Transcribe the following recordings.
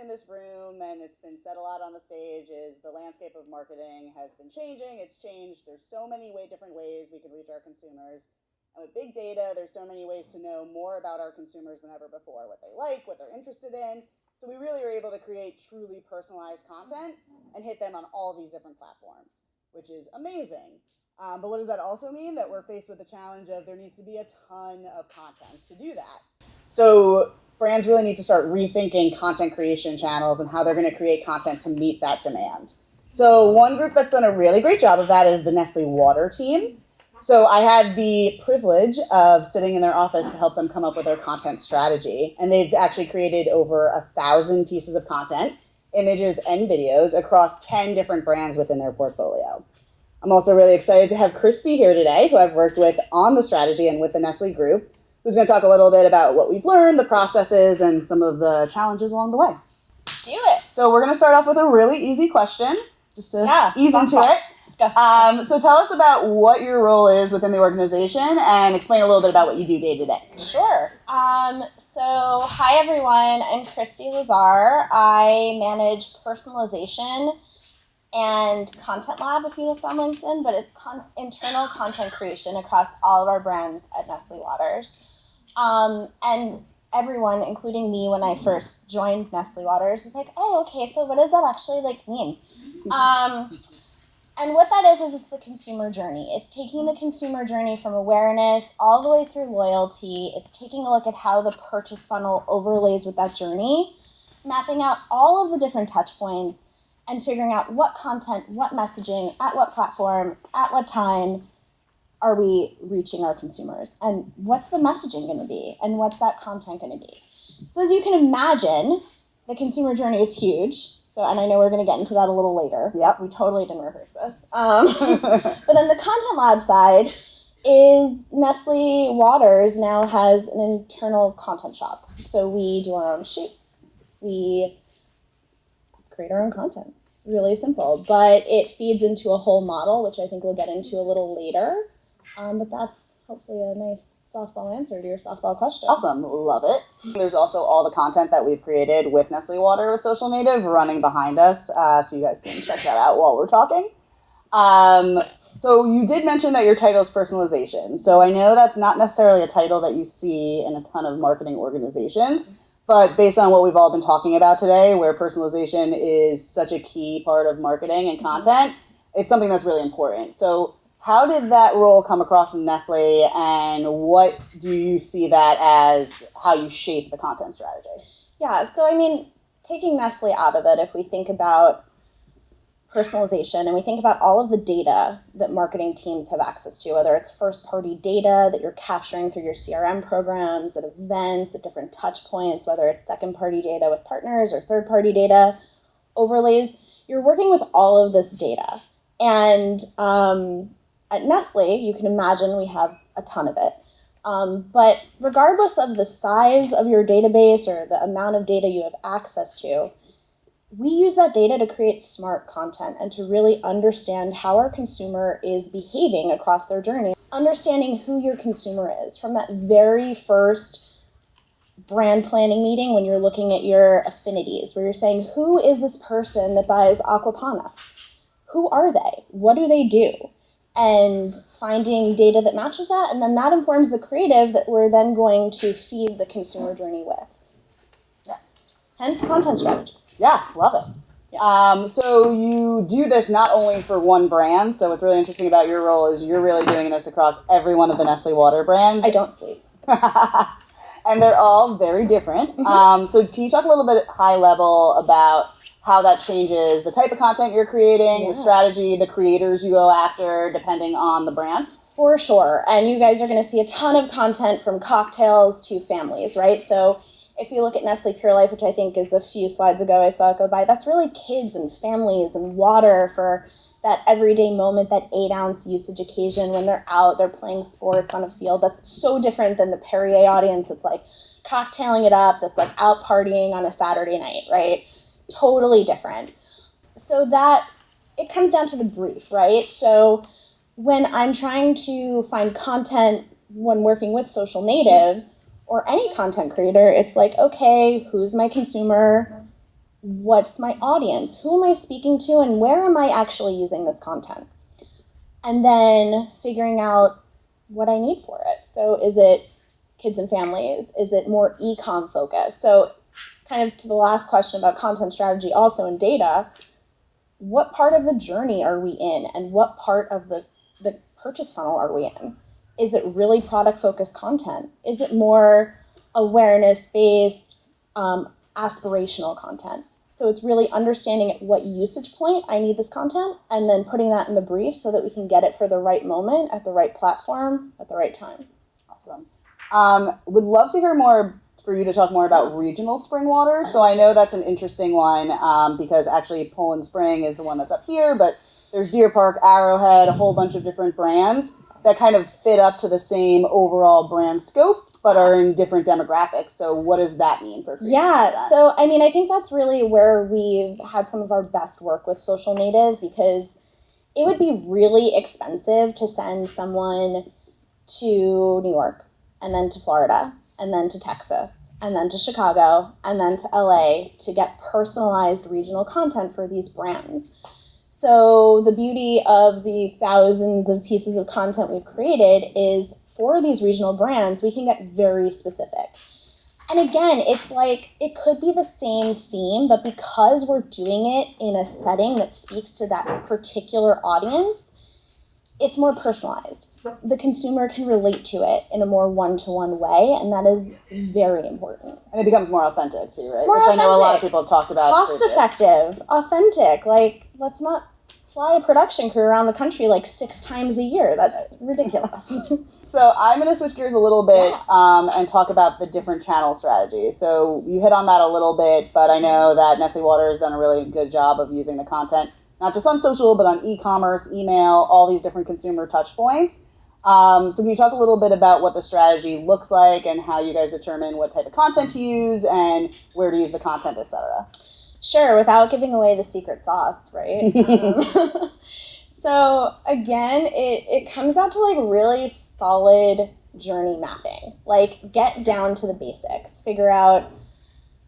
in this room, and it's been said a lot on the stage, is the landscape of marketing has been changing. It's changed. There's so many different ways we can reach our consumers. And with big data, there's so many ways to know more about our consumers than ever before, what they like, what they're interested in. So we really are able to create truly personalized content and hit them on all these different platforms, which is amazing. But what does that also mean? That we're faced with the challenge of there needs to be a ton of content to do that. So brands really need to start rethinking content creation channels and how they're going to create content to meet that demand. So one group that's done a really great job of that is the Nestle Water team. So I had the privilege of sitting in their office to help them come up with their content strategy. And they've actually created over 1,000 pieces of content, images and videos across 10 different brands within their portfolio. I'm also really excited to have Christi here today, who I've worked with on the strategy and with the Nestle group, who's going to talk a little bit about what we've learned, the processes, and some of the challenges along the way. Do it. So we're going to start off with a really easy question, just to ease into it. Let's go. So tell us about what your role is within the organization and explain a little bit about what you do day to day. Sure. So hi everyone, I'm Christi Lazar. I manage personalization and content lab if you look on LinkedIn, but it's internal content creation across all of our brands at Nestle Waters. And everyone, including me when I first joined Nestle Waters, was like, oh, okay, so what does that actually mean? And what that is it's the consumer journey. It's taking the consumer journey from awareness all the way through loyalty. It's taking a look at how the purchase funnel overlays with that journey, mapping out all of the different touch points, and figuring out what content, what messaging, at what platform, at what time are we reaching our consumers, and what's the messaging going to be, and what's that content going to be. So as you can imagine, the consumer journey is huge. So, and I know we're going to get into that a little later. Yep. We totally didn't rehearse this. But then the content lab side is Nestle Waters now has an internal content shop. So we do our own shoots. We create our own content. It's really simple, but it feeds into a whole model, which I think we'll get into a little later. But that's hopefully a nice softball answer to your softball question. Awesome. Love it. There's also all the content that we've created with Nestle Water with Social Native running behind us, so you guys can check that out while we're talking. So you did mention that your title is personalization. So I know that's not necessarily a title that you see in a ton of marketing organizations, but based on what we've all been talking about today, where personalization is such a key part of marketing and content, it's something that's really important. So how did that role come across in Nestle, and what do you see that as how you shape the content strategy? Yeah, so I mean, taking Nestle out of it, if we think about personalization and we think about all of the data that marketing teams have access to, whether it's first-party data that you're capturing through your CRM programs, at events, at different touch points, whether it's second-party data with partners or third-party data overlays, you're working with all of this data. And at Nestle, you can imagine we have a ton of it. But regardless of the size of your database or the amount of data you have access to, we use that data to create smart content and to really understand how our consumer is behaving across their journey. Understanding who your consumer is from that very first brand planning meeting when you're looking at your affinities, where you're saying, who is this person that buys Aquapana? Who are they? What do they do? And finding data that matches that, and then that informs the creative that we're then going to feed the consumer journey with. Yeah. Hence content strategy. Yeah, love it. Yeah. So you do this not only for one brand, so what's really interesting about your role is you're really doing this across every one of the Nestle Water brands. I don't sleep. And they're all very different. So can you talk a little bit high level about how that changes the type of content you're creating, the strategy, the creators you go after, depending on the brand? For sure. And you guys are going to see a ton of content from cocktails to families, right? So if you look at Nestle Pure Life, which I think is a few slides ago I saw it go by, that's really kids and families and water for that everyday moment, that 8-ounce usage occasion when they're out, they're playing sports on a field. That's so different than the Perrier audience that's like cocktailing it up, that's like out partying on a Saturday night, right? Totally different. So that, it comes down to the brief, right? So when I'm trying to find content when working with Social Native or any content creator, it's like, okay, who's my consumer? what's my audience? Who am I speaking to, and where am I actually using this content? And then figuring out what I need for it. So is it kids and families? Is it more e-com focused? So kind of to the last question about content strategy also in data, what part of the journey are we in, and what part of the purchase funnel are we in? Is it really product-focused content? Is it more awareness-based, aspirational content? So it's really understanding at what usage point I need this content, and then putting that in the brief so that we can get it for the right moment, at the right platform, at the right time. Awesome. Would love to hear more, for you to talk more about regional spring waters. So I know that's an interesting one because actually Poland Spring is the one that's up here, but there's Deer Park, Arrowhead, a whole bunch of different brands that kind of fit up to the same overall brand scope, but are in different demographics. So what does that mean for creators? Yeah, so I mean, I think that's really where we've had some of our best work with social native, because it would be really expensive to send someone to New York, and then to Florida, and then to Texas, and then to Chicago, and then to LA to get personalized regional content for these brands. So the beauty of the thousands of pieces of content we've created is for these regional brands, we can get very specific. And again, it's like, it could be the same theme, but because we're doing it in a setting that speaks to that particular audience, it's more personalized. The consumer can relate to it in a more one-to-one way, and that is very important. And it becomes more authentic too, right? More Which authentic. I know a lot of people have talked about. Cost-effective, authentic. Like, let's not fly a production crew around the country like 6 times a year. That's ridiculous. So I'm going to switch gears a little bit and talk about the different channel strategies. So you hit on that a little bit, but I know that Nestle Water has done a really good job of using the content, not just on social, but on e-commerce, email, all these different consumer touch points. So can you talk a little bit about what the strategy looks like and how you guys determine what type of content to use and where to use the content, et cetera? Sure, without giving away the secret sauce, right? So again, it comes out to like really solid journey mapping. Like, get down to the basics. Figure out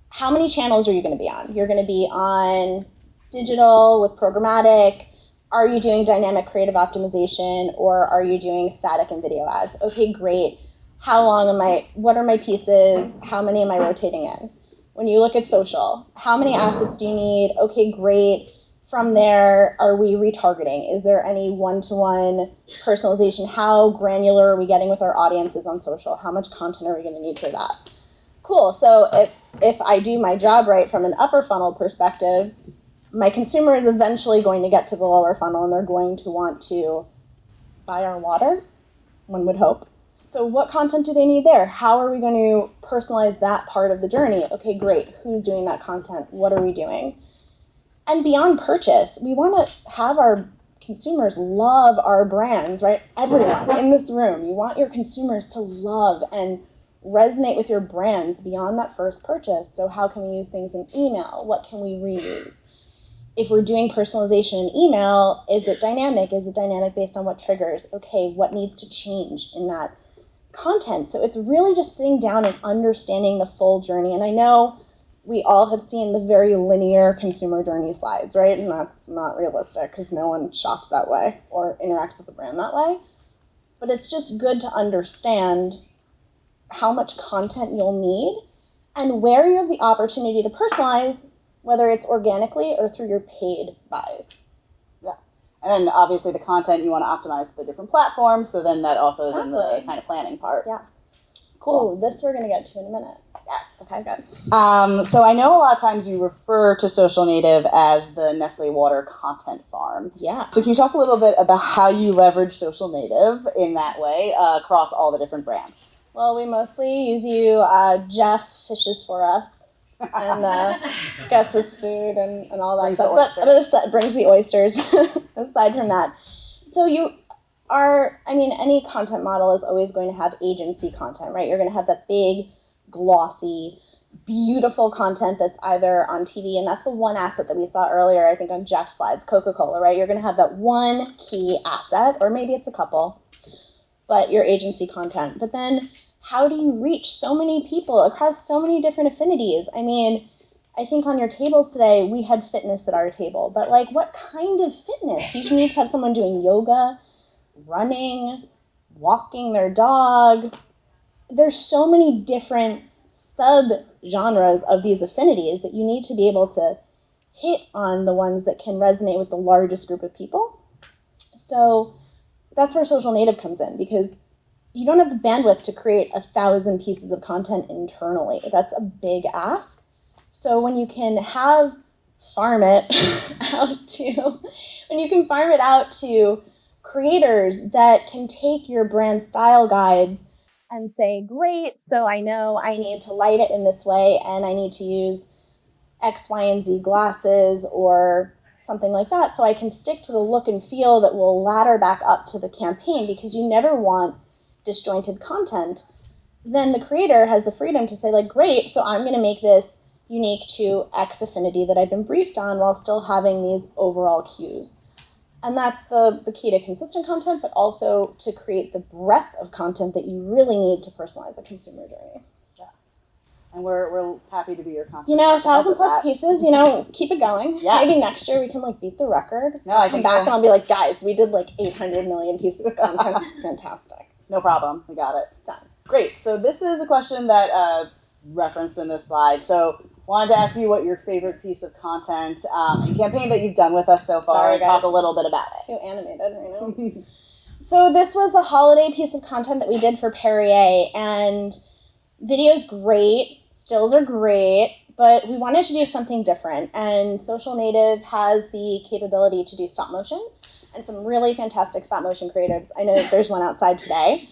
how many channels are you going to be on. You're going to be on digital with programmatic. Are you doing dynamic creative optimization, or are you doing static and video ads? Okay, great. How long am I, what are my pieces? How many am I rotating in? When you look at social, how many assets do you need? Okay, great. From there, are we retargeting? Is there any one-to-one personalization? How granular are we getting with our audiences on social? How much content are we going to need for that? Cool. So if I do my job right from an upper funnel perspective, my consumer is eventually going to get to the lower funnel, and they're going to want to buy our water, one would hope. So what content do they need there? How are we going to personalize that part of the journey? Okay, great. Who's doing that content? What are we doing? And beyond purchase, we want to have our consumers love our brands, right? Everyone in this room, you want your consumers to love and resonate with your brands beyond that first purchase. So how can we use things in email? What can we reuse? If we're doing personalization in email, is it dynamic? Is it dynamic based on what triggers? Okay, what needs to change in that content? So it's really just sitting down and understanding the full journey. And I know we all have seen the very linear consumer journey slides, right? And that's not realistic because no one shops that way or interacts with the brand that way. But it's just good to understand how much content you'll need and where you have the opportunity to personalize, whether it's organically or through your paid buys. Yeah. And then obviously the content you want to optimize the different platforms, so then that also is in the kind of planning part. Yes. Cool. Ooh, this we're going to get to in a minute. Yes. Okay, good. So I know a lot of times you refer to Social Native as the Nestle Water content farm. Yeah. So can you talk a little bit about how you leverage Social Native in that way across all the different brands? Well, we mostly use you. Jeff fishes for us and gets us food and all that Brings stuff. But brings the oysters. Aside from that, so any content model is always going to have agency content, right? You're going to have that big, glossy, beautiful content that's either on TV, and that's the one asset that we saw earlier, I think on Jeff's slides, Coca-Cola, right? You're going to have that one key asset, or maybe it's a couple, but your agency content. But then how do you reach so many people across so many different affinities? I mean, I think on your tables today, we had fitness at our table, but like what kind of fitness? You need to have someone doing yoga, running, walking their dog. There's so many different sub-genres of these affinities that you need to be able to hit on the ones that can resonate with the largest group of people. So that's where social native comes in, because you don't have the bandwidth to create 1,000 pieces of content internally. That's a big ask. So when you can farm it out to creators that can take your brand style guides and say, great, so I know I need to light it in this way and I need to use X, Y, and Z glasses or something like that, so I can stick to the look and feel that will ladder back up to the campaign, because you never want disjointed content. Then the creator has the freedom to say, like, great, so I'm going to make this unique to X affinity that I've been briefed on while still having these overall cues. And that's the key to consistent content, but also to create the breadth of content that you really need to personalize a consumer journey. Yeah. And we're happy to be your content. 1,000+ pieces, keep it going. Yes. Maybe next year we can beat the record. No, I come back and I'll be like, guys, we did 800 million pieces of content. Fantastic. No problem. We got it. Done. Great. So this is a question that referenced in this slide. So wanted to ask you what your favorite piece of content and campaign that you've done with us so far. Sorry, and talk a little bit about it. Too animated right now. So this was a holiday piece of content that we did for Perrier, and video's great, stills are great, but we wanted to do something different. And Social Native has the capability to do stop motion, and some really fantastic stop motion creatives. I know there's one outside today.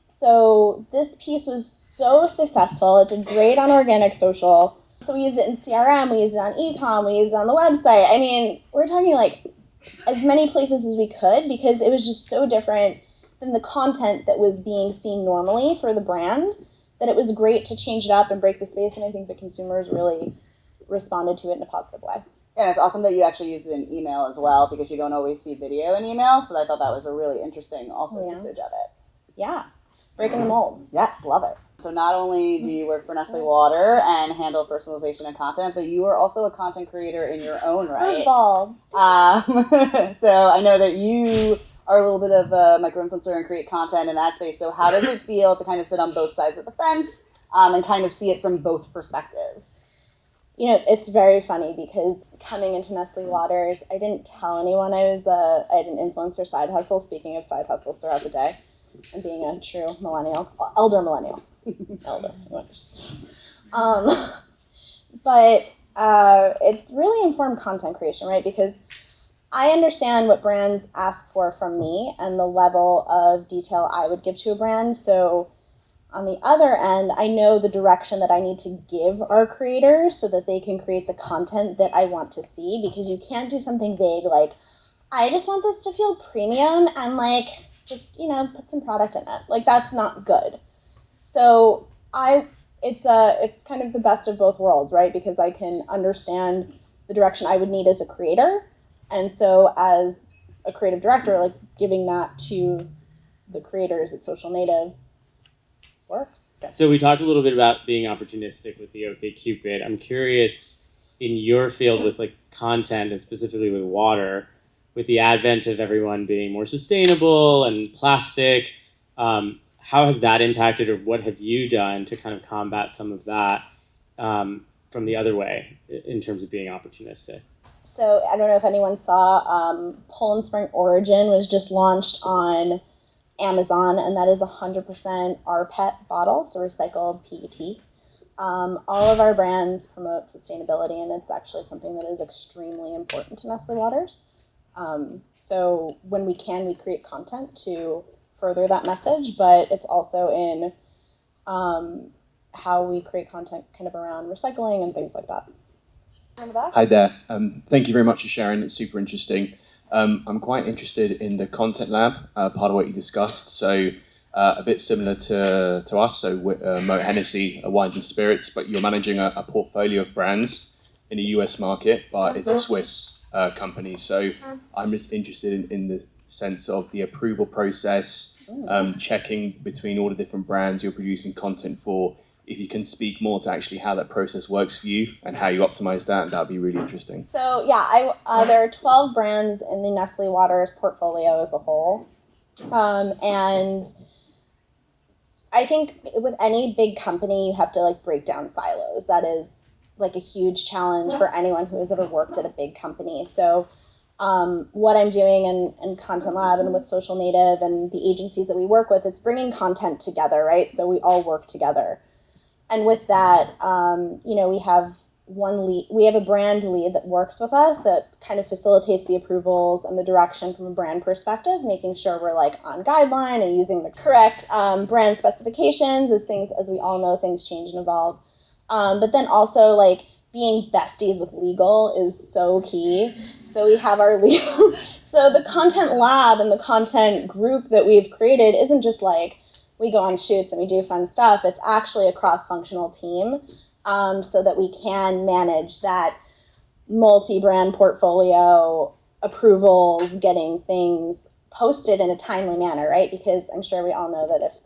So this piece was so successful. It did great on organic social. So we used it in CRM, we used it on e-com, we used it on the website. I mean, we're talking as many places as we could, because it was just so different than the content that was being seen normally for the brand, that it was great to change it up and break the space. And I think the consumers really responded to it in a positive way. And it's awesome that you actually used it in email as well, because you don't always see video in email. So I thought that was a really interesting usage of it. Yeah. Breaking the mold. Yes, love it. So not only do you work for Nestle Water and handle personalization and content, but you are also a content creator in your own right. So I know that you are a little bit of a micro-influencer and create content in that space. So how does it feel to kind of sit on both sides of the fence and kind of see it from both perspectives? It's very funny, because coming into Nestle Waters, I didn't tell anyone I had an influencer side hustle, speaking of side hustles throughout the day, and being a true elder millennial. But it's really informed content creation, right? Because I understand what brands ask for from me and the level of detail I would give to a brand. So on the other end, I know the direction that I need to give our creators so that they can create the content that I want to see, because you can't do something vague like, I just want this to feel premium and just, put some product in it. That's not good. So it's kind of the best of both worlds, right? Because I can understand the direction I would need as a creator. And so as a creative director, giving that to the creators at Social Native works. So we talked a little bit about being opportunistic with the OkCupid. I'm curious, in your field with content and specifically with water, with the advent of everyone being more sustainable and plastic, how has that impacted, or what have you done to kind of combat some of that from the other way in terms of being opportunistic? So I don't know if anyone saw, Poland Spring Origin was just launched on Amazon, and that is 100% rPET bottle, so recycled PET. All of our brands promote sustainability, and it's actually something that is extremely important to Nestle Waters. So when we can, we create content to further that message, but it's also in how we create content kind of around recycling and things like that. Hi there. Thank you very much for sharing. It's super interesting. I'm quite interested in the Content Lab, part of what you discussed. So a bit similar to us. So Moët Hennessy, wines and spirits, but you're managing a portfolio of brands in the US market, but it's a Swiss company. So I'm just interested in the sense of the approval process, checking between all the different brands you're producing content for. if you can speak more to actually how that process works for you and how you optimize that, that'd be really interesting. So yeah, there are 12 brands in the Nestle Waters portfolio as a whole. And I think with any big company, you have to like break down silos. That is like a huge challenge for anyone who has ever worked at a big company. So what I'm doing in Content Lab and with Social Native and the agencies that we work with, it's bringing content together, right? So we all work together. And with that, we have one lead. We have a brand lead that works with us that kind of facilitates the approvals and the direction from a brand perspective, making sure we're like on guideline and using the correct brand specifications as we all know, things change and evolve. But then also like being besties with legal is so key. So we have our legal. So the content lab and the content group that we've created isn't just like we go on shoots and we do fun stuff. It's actually a cross-functional team so that we can manage that multi-brand portfolio approvals, getting things posted in a timely manner, right? Because I'm sure we all know that if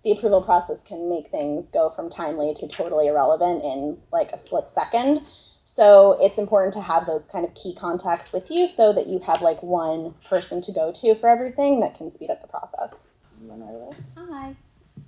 the approval process can make things go from timely to totally irrelevant in like a split second. So it's important to have those kind of key contacts with you so that you have like one person to go to for everything that can speed up the process. Hi.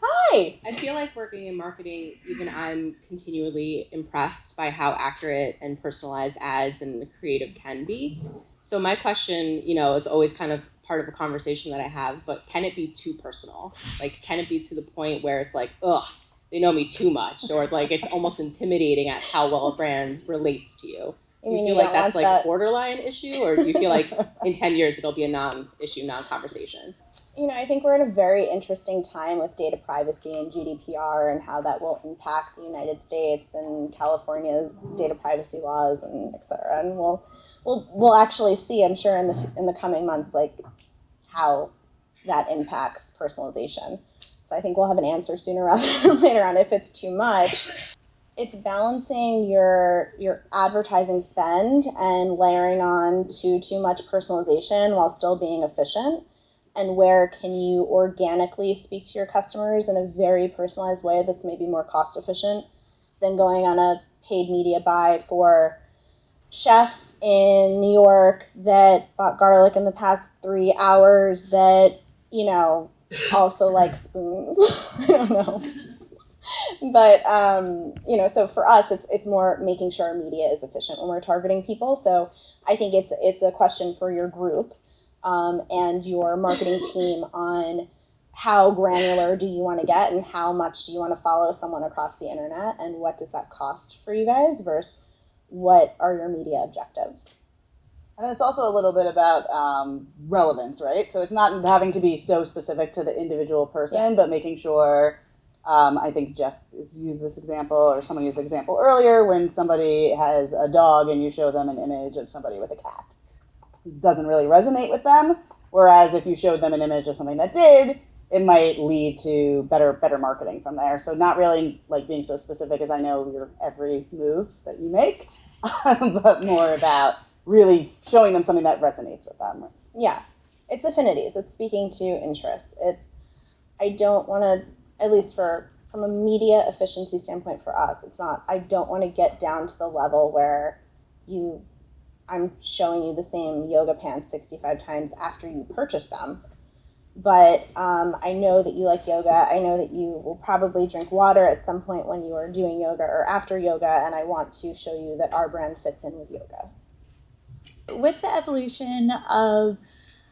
Hi. I feel like working in marketing, even I'm continually impressed by how accurate and personalized ads and the creative can be. So my question, is always kind of part of a conversation that I have, but can it be too personal? Like, can it be to the point where it's like, ugh, they know me too much, or like it's almost intimidating at how well a brand relates to you? Do you feel like that's like a borderline issue, or do you feel like in 10 years it'll be a non-issue, non-conversation? I think we're in a very interesting time with data privacy and GDPR and how that will impact the United States and California's data privacy laws and et cetera. And we'll actually see, I'm sure, in the coming months, like how that impacts personalization. So I think we'll have an answer sooner rather than later on if it's too much. It's balancing your advertising spend and layering on too much personalization while still being efficient. And where can you organically speak to your customers in a very personalized way that's maybe more cost efficient than going on a paid media buy for chefs in New York that bought garlic in the past 3 hours that, also like spoons. I don't know. But, so for us, it's more making sure our media is efficient when we're targeting people. So I think it's a question for your group and your marketing team on how granular do you want to get and how much do you want to follow someone across the internet and what does that cost for you guys versus what are your media objectives. And it's also a little bit about relevance, right? So it's not having to be so specific to the individual person, but making sure, I think Jeff has used this example, or someone used the example earlier, when somebody has a dog and you show them an image of somebody with a cat. It doesn't really resonate with them, whereas if you showed them an image of something that did, it might lead to better marketing from there. So not really like being so specific as I know your every move that you make, but more about really showing them something that resonates with them. Yeah, it's affinities. It's speaking to interests. I don't want to, at least from a media efficiency standpoint for us, I don't want to get down to the level where I'm showing you the same yoga pants 65 times after you purchase them. But I know that you like yoga. I know that you will probably drink water at some point when you are doing yoga or after yoga, and I want to show you that our brand fits in with yoga. With the evolution of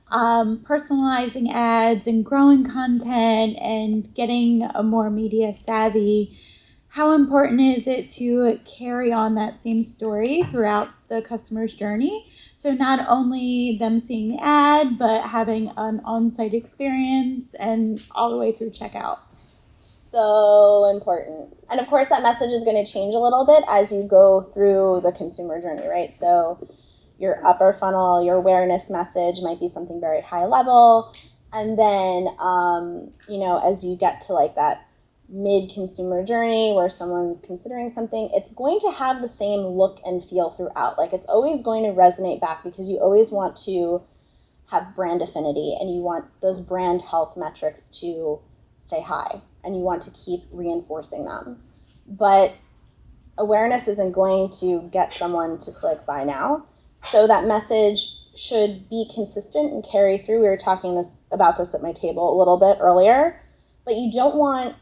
personalizing ads and growing content and getting a more media savvy, how important is it to carry on that same story throughout the customer's journey? So not only them seeing the ad, but having an on-site experience and all the way through checkout. So important. And of course that message is going to change a little bit as you go through the consumer journey, right? So your upper funnel, your awareness message might be something very high level. And then, as you get to like that mid-consumer journey where someone's considering something, it's going to have the same look and feel throughout. Like it's always going to resonate back because you always want to have brand affinity and you want those brand health metrics to stay high. and you want to keep reinforcing them. But awareness isn't going to get someone to click buy now. So that message should be consistent and carry through. We were talking about this at my table a little bit earlier, but you don't want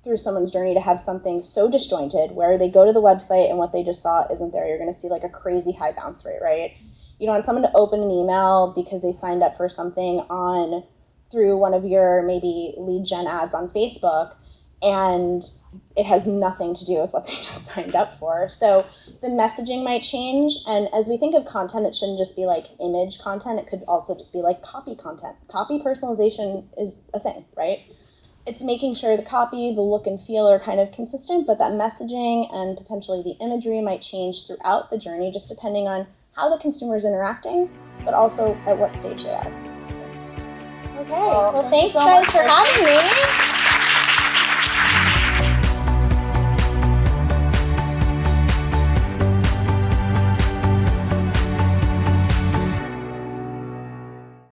through someone's journey to have something so disjointed where they go to the website and what they just saw isn't there. You're going to see like a crazy high bounce rate, right? You don't want someone to open an email because they signed up for something through one of your maybe lead gen ads on Facebook, and it has nothing to do with what they just signed up for. So the messaging might change, and as we think of content, it shouldn't just be like image content, it could also just be like copy content. Copy personalization is a thing, right? It's making sure the copy, the look and feel are kind of consistent, but that messaging and potentially the imagery might change throughout the journey, just depending on how the consumer is interacting, but also at what stage they are. Okay, well thanks guys for having me.